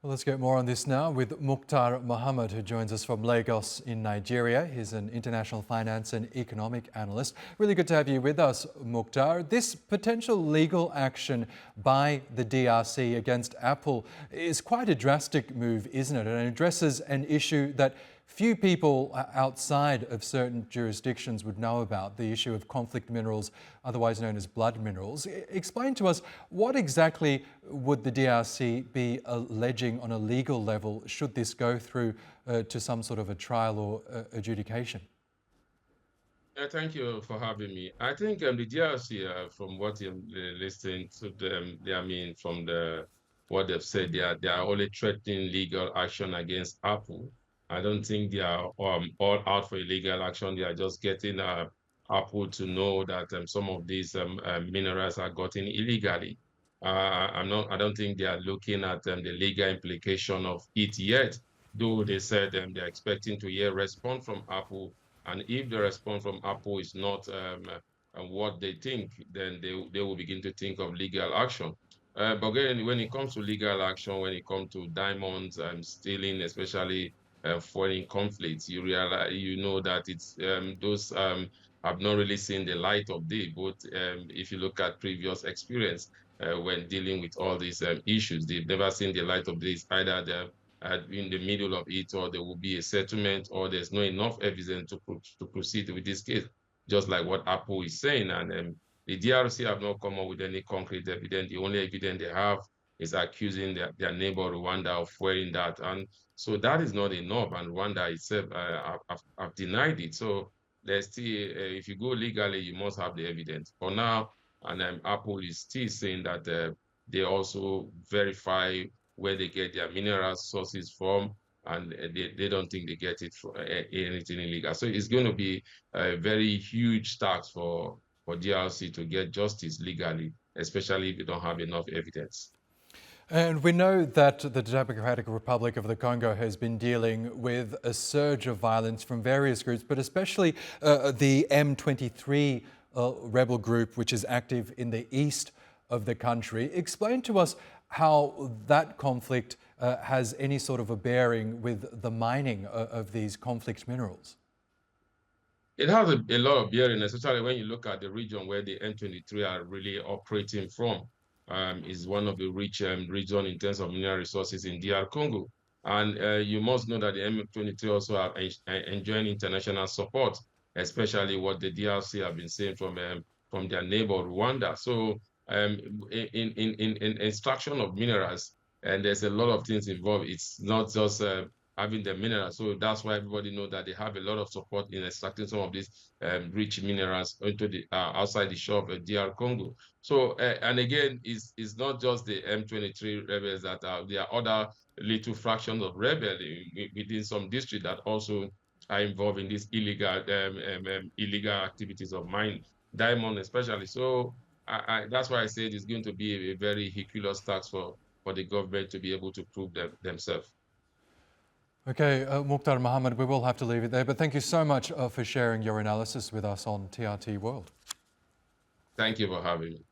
Well, let's get more on this now with Muktar Mohammed, who joins us from Lagos in Nigeria. He's an international finance and economic analyst. Really good to have you with us, Muktar. This potential legal action by the DRC against Apple is quite a drastic move, isn't it? And it addresses an issue that few people outside of certain jurisdictions would know about, the issue of conflict minerals, otherwise known as blood minerals. Explain to us, what exactly would the DRC be alleging on a legal level should this go through to some sort of a trial or adjudication? Thank you for having me. I think the DRC, from what I'm listening to them, from what they've said, they are only threatening legal action against Apple. I don't think they are all out for illegal action. They are just getting Apple to know that some of these minerals are gotten illegally. I don't think they are looking at the legal implication of it yet, though they said they're expecting to hear response from Apple, and if the response from Apple is not what they think, then they will begin to think of legal action. But again, when it comes to legal action, when it comes to diamonds and stealing, especially foreign conflicts, you know that it's those have not really seen the light of day. But if you look at previous experience when dealing with all these issues, they've never seen the light of day. It's either they're in the middle of it, or there will be a settlement, or there's not enough evidence to proceed with this case, just like what Apple is saying. And the DRC have not come up with any concrete evidence. The only evidence they have is accusing their neighbor Rwanda of wearing that. And so that is not enough. And Rwanda itself have denied it. So there's still, if you go legally, you must have the evidence. For now, and Apple is still saying that they also verify where they get their mineral sources from, and they don't think they get it from anything illegal. So it's going to be a very huge task for DRC to get justice legally, especially if you don't have enough evidence. And we know that the Democratic Republic of the Congo has been dealing with a surge of violence from various groups, but especially the M23 rebel group, which is active in the east of the country. Explain to us how that conflict has any sort of a bearing with the mining of these conflict minerals. It has a lot of bearing, especially when you look at the region where the M23 are really operating from. Is one of the rich region in terms of mineral resources in DR Congo. And you must know that the M23 also are enjoying international support, especially what the DRC have been saying from their neighbor Rwanda. So in extraction of minerals, and there's a lot of things involved. It's not just having the minerals. So that's why everybody know that they have a lot of support in extracting some of these rich minerals into the outside the shore of DR Congo. So and again, it's not just the M23 rebels that there are other little fractions of rebels within some district that also are involved in these illegal activities of mining, diamond especially. So that's why I said it's going to be a very Herculean task for the government to be able to prove themselves. Okay, Muktar Mohammed, we will have to leave it there, but thank you so much for sharing your analysis with us on TRT World. Thank you for having me.